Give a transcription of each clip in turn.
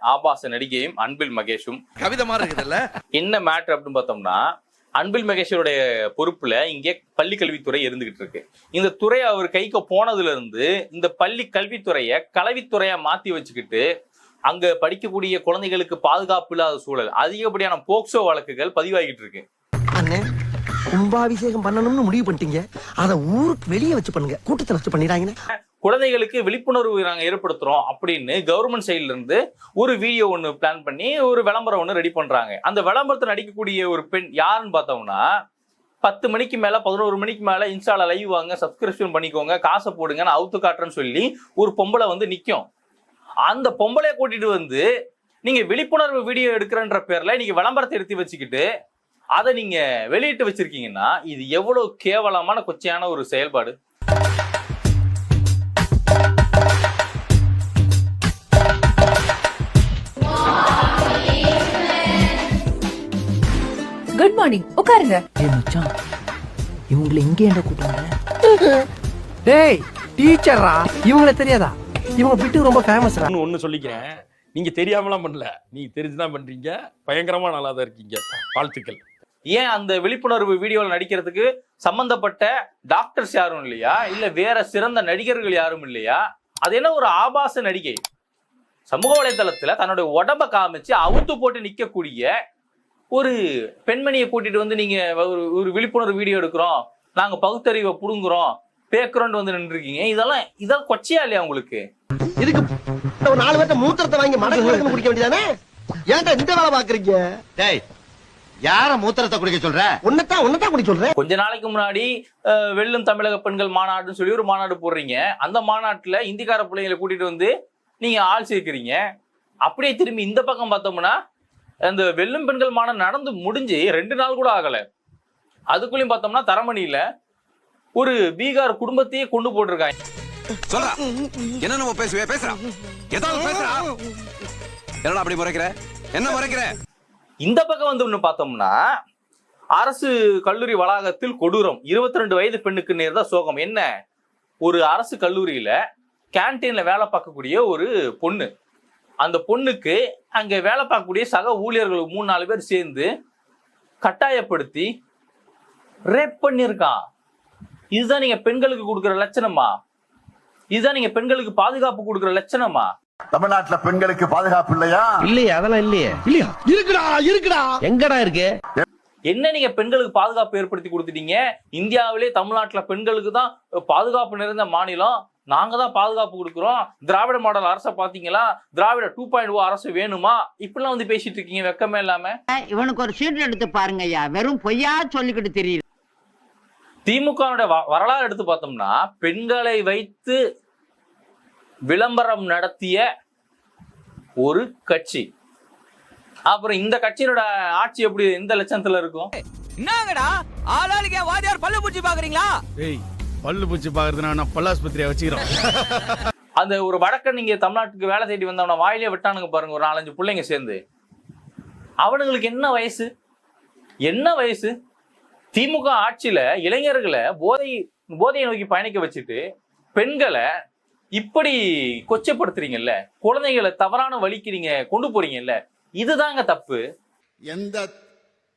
ஆபாச நடிகையும் அன்பில் மகேஷும் கவிதை மாதிரி இருக்குதுல்ல. என்ன மேட்ரு அப்படின்னு பார்த்தோம்னா, அன்பில் மகேஷோடைய பொறுப்புல இங்கே பள்ளி கல்வித்துறை இருந்துகிட்டு இருக்கு. இந்த துறை அவர் கைக்கு போனதுல இருந்து இந்த பள்ளி கல்வித்துறையை கல்வித்துறையா மாத்தி வச்சுக்கிட்டு அங்க படிக்கக்கூடிய குழந்தைகளுக்கு பாதுகாப்பு இல்லாத சூழல், அதிகப்படியான போக்சோ வழக்குகள் பதிவாகிட்டு இருக்கு. அண்ணே, கும்பாபிஷேகம் பண்ணணும்னு முடிவு பண்ணிட்டீங்க, அத ஊருக்கு வெளியே வச்சு பண்ணுங்க, கூட்டத்துல வச்சு பண்ணிடாங்க. குழந்தைகளுக்கு விழிப்புணர்வு நாங்க ஏற்படுத்துறோம் அப்படின்னு கவர்மெண்ட் சைட்ல இருந்து ஒரு வீடியோ ஒண்ணு பிளான் பண்ணி ஒரு விளம்பரம் ஒண்ணு ரெடி பண்றாங்க. அந்த விளம்பரத்தை நடிக்கக்கூடிய ஒரு பெண் யாருன்னு பார்த்தோம்னா, 10 மணிக்கு மேல 11 மணிக்கு மேல இன்ஸ்டால லைவ் வாங்க, சப்ஸ்கிரிப்ஷன் பண்ணிக்கோங்க, காசை போடுங்க, நான் அவுத்து காட்டுறேன்னு சொல்லி ஒரு பொம்பளை வந்து நிக்கும். அந்த பொம்பளைய கூட்டிட்டு வந்து நீங்க விழிப்புணர்வு வீடியோ எடுக்கிறன்ற பேர்ல நீங்க விளம்பரத்தை எடுத்து வச்சுக்கிட்டு அதை நீங்க வெளியிட்டு வச்சிருக்கீங்கன்னா இது எவ்வளவு கேவலமான கொச்சையான ஒரு செயல்பாடு. குட் மார்னிங், உட்காருங்க. ஏய் மச்சான், இவங்களை இங்கே என்ன கூப்பிட்டாங்க? டேய் டீச்சரா, இவங்கள தெரியாதா? இவங்க பிட்டு ரொம்ப ஃபேமஸ்ரா. ஒன்னு சொல்லிக்கிறேன், நீங்க தெரியாமலாம் பண்ணல, நீங்க தெரிஞ்சுதான் பண்றீங்க, பயங்கரமா நல்லா தான் இருக்கீங்க, வாழ்த்துக்கள். ஏன் அந்த விழிப்புணர்வு வீடியோவில் நடிக்கிறதுக்கு சம்பந்தப்பட்ட டாக்டர்ஸ் யாரும் இல்லையா, இல்ல வேற சிறந்த நடிகர்கள் யாரும் இல்லையா? அது என்ன ஒரு ஆபாச நடிகை, சமூக வலைதளத்துல தன்னுடைய உடம்ப காமிச்சு அவுத்து போட்டு நிக்கக்கூடிய ஒரு பெண்மணியை கூட்டிட்டு வந்து நீங்க ஒரு விழிப்புணர்வு வீடியோ எடுக்கிறோம், நாங்க பகுத்தறிவை புடுங்குறோம், பேக்குறோன்னு வந்து நின்றுருக்கீங்க. இதெல்லாம் கொச்சையா இல்லையா உங்களுக்கு? இதுக்கு ஒரு 4 பேர்ட்ட மூத்திரத்தை வாங்கி மடக்கு குடிக்க வேண்டியதானே? ஏன்டா இந்த வேலை பாக்குறீங்க? டேய், யார மூத்திரத்தை குடிக்க சொல்ற? உன்னதான் குடிக்க சொல்றேன். கொஞ்ச நாளைக்கு முன்னாடி வெல்லும் தமிழக பெண்கள் மாநாடுன்னு சொல்லி ஒரு மாநாடு போடுறீங்க. அந்த மாநாட்டுல இந்திக்கார பிள்ளைங்களை கூட்டிட்டு வந்து நீங்க ஆள் சேர்க்கிறீங்க. அப்படியே திரும்பி இந்த பக்கம் பார்த்தோம்னா, அந்த வெல்லும் பெண்கள் மாநாடு நடந்து முடிஞ்சு 2 நாள் கூட ஆகல, அதுக்குள்ளயும் பார்த்தோம்னா தரமணியில ஒரு பீகார் குடும்பத்தையே கொண்டு போட்டிருக்காங்க. சொல்றா, என்ன நம்ம பேசுறா, ஏதாவது பேசுறா, என்னடா அப்படி முறைக்கிற, என்ன முறைக்கிற? இந்த பக்கம் வந்து பார்த்தோம்னா, அரசு கல்லூரி வளாகத்தில் கொடூரம், 22 வயது பெண்ணுக்கு நேர்ந்த சோகம். என்ன, ஒரு அரசு கல்லூரியில கேன்டீன்ல வேலை பார்க்கக்கூடிய ஒரு பொண்ணு, அந்த பொண்ணுக்கு அங்க வேலை பார்க்கக்கூடிய சக ஊழியர்கள் 3-4 பேர் சேர்ந்து கட்டாயப்படுத்தி ரேப் பண்ணிருக்கான். இதுதான் நீங்க பெண்களுக்கு கொடுக்கிற லட்சணமா? இதுதான் நீங்க பெண்களுக்கு பாதுகாப்பு கொடுக்கிற லட்சணமா? தமிழ்நாட்டுல பெண்களுக்கு பாதுகாப்பு இல்லையா? இல்லையா, அதெல்லாம் இல்லையா? இருக்குடா எங்கடா இருக்கு? என்ன நீங்க பெண்களுக்கு பாதுகாப்பு ஏற்படுத்தி கொடுத்துட்டீங்க? இந்தியாவிலே தமிழ்நாட்டுல பெண்களுக்கு தான் பாதுகாப்பு நிறைந்த மாநிலம், நாங்க தான் பாதுகாப்பு கொடுக்குறோம், திராவிட மாடல் அரசை பாத்தீங்களா, திராவிட 2.0 அரசு வேணுமா, இப்படிலாம் வந்து பேசிட்டு இருக்கீங்க வெக்கமே இல்லாம. இவனுக்கு ஒரு சீட் எடுத்து பாருங்க ஐயா, வெறும் பொய்யா சொல்லிக்கிட்டு தெரியுது. திமுக வரலாறு எடுத்து பார்த்தோம்னா, பெண்களை வைத்து விளம்பரம் நடத்திய ஒரு கட்சி. அப்புறம் இந்த கட்சியோட ஆட்சி எப்படி, எந்த லட்சணத்துல இருக்கும்? என்னங்கடா ஆளாளுக்கே வாதியார் பல்லு பூச்சி பாக்குறீங்களா? டேய், பல்லு பூச்சி பாக்குறதுனா நான் பல்லாஸ்பத்திரியா வச்சுக்கிறோம். அந்த ஒரு வடக்கன் நீங்க தமிழ்நாட்டுக்கு வேலை தேடி வந்தவன வாயிலே விட்டானுங்க பாருங்க, ஒரு 4-5 பிள்ளைங்க சேர்ந்து. அவனுங்களுக்கு என்ன வயசு, என்ன வயசு? திமுக ஆட்சியில இளைஞர்களை போதையை நோக்கி பயணிக்க வச்சுட்டு பெண்களை இப்படி கொச்சப்படுத்துறீங்கல்ல, குழந்தைகளை தவறான வழிக்கு நீங்க கொண்டு போறீங்கல்ல, இதுதாங்க தப்பு. எந்த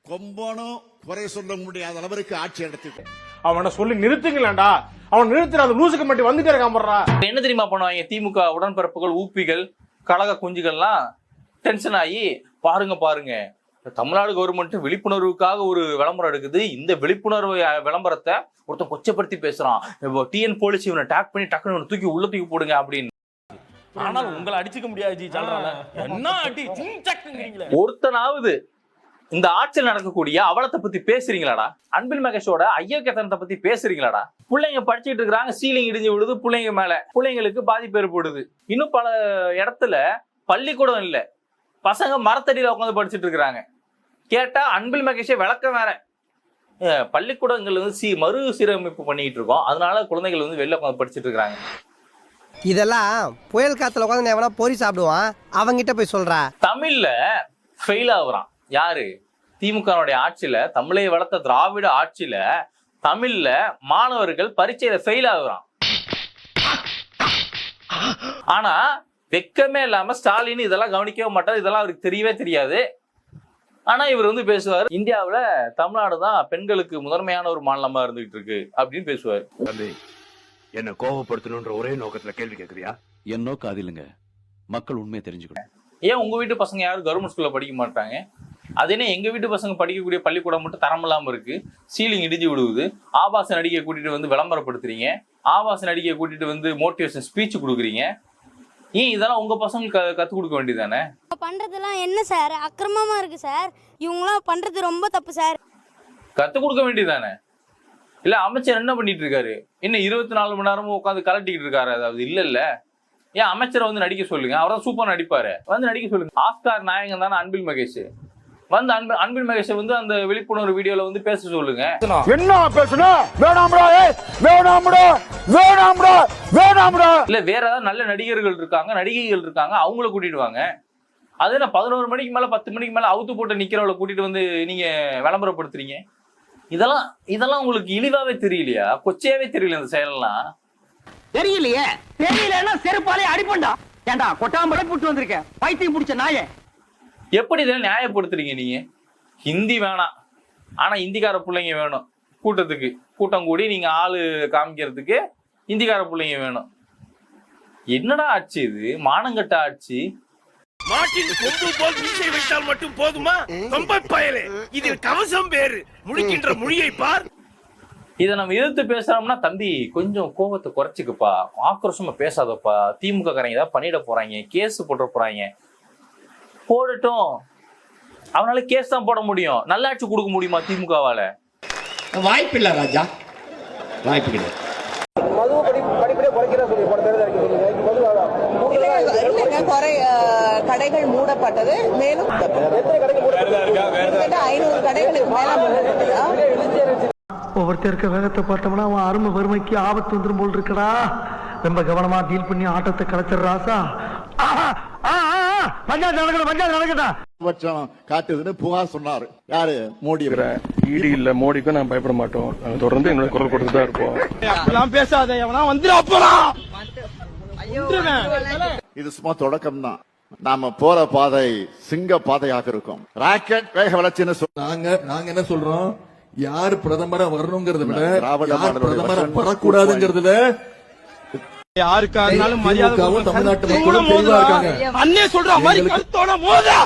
கொம்பனும் குறை சொல்ல முடியாத அளவிற்கு ஆட்சி எடுத்து அவனை சொல்லி நிறுத்துங்களேன்டா, அவன் நிறுத்துற லூசுக்கு மட்டும் வந்துட்டே இருக்கான். என்ன தெரியுமா பண்ணுவாங்க திமுக உடன்பிறப்புகள், ஊப்பிகள், கழக குஞ்சுகள்லாம் டென்ஷன் ஆகி, பாருங்க தமிழ்நாடு கவர்மெண்ட் விழிப்புணர்வுக்காக ஒரு விளம்பரம் எடுக்குது, இந்த விழிப்புணர்வு விளம்பரத்தை ஒருத்தன் கொச்சப்படுத்தி பேசுறான், டிஎன் போலீஸ் இவனை டேக் பண்ணி டக்குனு தூக்கி உள்ள தூக்கி போடுங்க அப்படின்னு. ஆனால் உங்களை அடிச்சுக்க முடியாது, என்ன அடி சிங்சக்குங்கறீங்களே. ஒருத்தனாவது இந்த ஆட்சியில் நடக்கக்கூடிய அவலத்தை பத்தி பேசுறீங்களாடா? அன்பில் மகேஷோட ஐயக்கத்தனத்தை பத்தி பேசுறீங்களாடா? பிள்ளைங்க படிச்சுட்டு இருக்காங்க, சீலிங் இடிஞ்சு விழுது பிள்ளைங்க மேல, பிள்ளைங்களுக்கு பாதிப்பு ஏற்படுது. இன்னும் பல இடத்துல பள்ளிக்கூடம் இல்ல, பசங்க மரத்தடியில உட்காந்து படிச்சுட்டு இருக்கிறாங்க. கேட்டா அன்பில் மகேஷே விளக்கம் வேற, பள்ளிக்கூடங்கள் வந்து மறு சீரமைப்பு பண்ணிட்டு இருக்கோம், அதனால குழந்தைகள் வந்து வெளில உட்காந்து படிச்சுட்டு இருக்காங்க. இதெல்லாம் புயல் காத்துல உட்காந்து எவனா பொறி சாப்பிடுவான், அவங்கிட்ட போய் சொல்றா. தமிழ்ல ஃபெயில் ஆகுறான் யாரு? திமுக ஆட்சியில, தமிழை வளர்த்த திராவிட ஆட்சியில தமிழ்ல மாணவர்கள் பரீட்சையில ஃபெயில் ஆகுறான். ஆனா வெக்கமே இல்லாம ஸ்டாலின் இதெல்லாம் கவனிக்கவே மாட்டார், இதெல்லாம் அவருக்கு தெரியவே தெரியாது. ஆனா இவர் வந்து பேசுவார், இந்தியாவுல தமிழ்நாடு தான் பெண்களுக்கு முதன்மையான ஒரு மாநிலமா இருந்துகிட்டு இருக்கு அப்படின்னு பேசுவார். என்ன கோபப்படுத்தணும்ன்ற ஒரே நோக்கத்துல கேள்வி கேட்கறியா? என் நோக்கம் அது இல்லைங்க, மக்கள் உண்மையை தெரிஞ்சுக்கணும். ஏன் உங்க வீட்டு பசங்க யாரும் கவர்மெண்ட் ஸ்கூல்ல படிக்க மாட்டாங்க? அதே எங்க வீட்டு பசங்க படிக்கக்கூடிய பள்ளிக்கூடம் மட்டும் தரம் இல்லாம இருக்கு, சீலிங் இடிஞ்சு விடுவது, ஆபாச நடிகை கூட்டிட்டு வந்து விளம்பரப்படுத்துறீங்க, ஆபாச நடிகை கூட்டிட்டு வந்து மோட்டிவேஷன் ஸ்பீச் கொடுக்குறீங்க. ஏன் இதெல்லாம் உங்க பசங்களுக்கு கத்துக் கொடுக்க வேண்டியதானே? பண்றதெல்லாம் என்ன சார், அக்கிரமமா இருக்கு சார், இவங்களாம் பண்றது ரொம்ப தப்பு சார். கத்துக் கொடுக்க வேண்டியதானே? இல்ல அமைச்சர் என்ன பண்ணிட்டு இருக்காரு? இன்னும் 24 மணி நேரமும் உட்காந்து கலட்டிக்கிட்டு இருக்காரு? அதாவது இல்ல ஏன் அமைச்சரை வந்து நடிக்க சொல்லுங்க, அவர்தான் சூப்பர் நடிப்பாரு, வந்து நடிக்க சொல்லுங்க. ஆஸ்கார் நாயகன் தானே அன்பில் மகேஷ், வந்து அன்பில் மகேஷ் வந்து அந்த விழிப்புணர்வு வீடியோல வந்து பேச சொல்லுங்க. என்ன பேசணும்? வேணாம்டா, வேணாம்டா, வேணாம்டா, வேணாம்டா. இல்ல வேற ஏதாவது நல்ல நடிகர்கள் இருக்காங்க, நடிகைகள் இருக்காங்க, அவங்கள கூட்டிட்டு வாங்க. அது என்ன 11 மணிக்கு மேல 10 மணிக்கு மேல அவுத்து போட்டு நிக்கிறவளை கூட்டிட்டு வந்து நீங்க விளம்பரப்படுத்துறீங்க? இதெல்லாம் உங்களுக்கு இழிவாவே தெரியலையா? கொச்சையாவே தெரியல இந்த செயலெல்லாம்? தெரியலையே, தெரியலன்னா செருப்பாலே அடிப்பண்டா. ஏண்டா கொட்டாம்பளை புட்டு வந்திருக்க பைத்தியம் பிடிச்ச நாயே. எப்படி இதெல்லாம் நியாயப்படுத்துறீங்க நீங்க? ஹிந்தி வேணாம், ஆனா இந்திக்கார பிள்ளைங்க வேணும். கூட்டம் கூடி நீங்க ஆளு காமிக்கிறதுக்கு இந்திக்கார பிள்ளைங்க வேணும். என்னடா ஆட்சி இது? மானங்கட்ட ஆட்சி. மாட்டின் கொம்பு போல் மீசை வைத்தால் மட்டும் போதுமா? கொம்பை பயலே, இதில் கவசம் வேறு, முடிக்கின்ற மொழியை பார். இதை நம்ம எதிர்த்து பேசுறோம்னா, தம்பி கொஞ்சம் கோபத்தை குறைச்சிக்குப்பா, ஆக்ரோஷமா பேசாதப்பா, திமுக காரங்க ஏதாவது பண்ணிட போறாங்க, கேஸ் போட்டு போறாங்க, போடட்டும். அவனால கேஸ் தான் போட முடியும், நல்லாட்சி கொடுக்க முடியுமா திமுகவால? வாய்ப்பு இல்ல ராஜா, வாய்ப்பு கிடையாது. கடைகள் மூடப்பட்டது, மேலும் 500 கடைகளுக்கு மேல. ஒவ்வொருத்தருக்க வேகத்தை பார்த்தோம்னா அவன் அருமை வறுமைக்கு ஆபத்து வந்துடும் போல் இருக்கடா. ரொம்ப கவனமா டீல் பண்ணி ஆட்டத்தை கலைச்சிடுறாசா. பஞ்சாயத்து நடக்கட்டா காட்டுதுன்னு புகார் சொன்னாரு. யாரு? மோடி. ஈடி இல்ல, மோடிக்கும் நான் பயப்பட மாட்டோம். நாங்க தொடர்ந்து என்னோட குரல் கொடுத்து தான் இருப்போம். பேசாத, இது சும்மா தொடக்கம் தான். நாம போற பாதை சிங்க பாதையாக இருக்கும். ராக்கெட் வேக வளர்ச்சின்னு நாங்க என்ன சொல்றோம்? யார் பிரதமரா வரணுங்கிறத விட திராவிட யார் பிரதமரா வரக்கூடாதுங்கிறதுல யாருக்கா இருந்தாலும் மரியாதை தமிழ்நாட்டு மக்களும் தெளிவா இருக்காங்க. அண்ணே சொல்ற மாதிரி கருத்தோட மோதா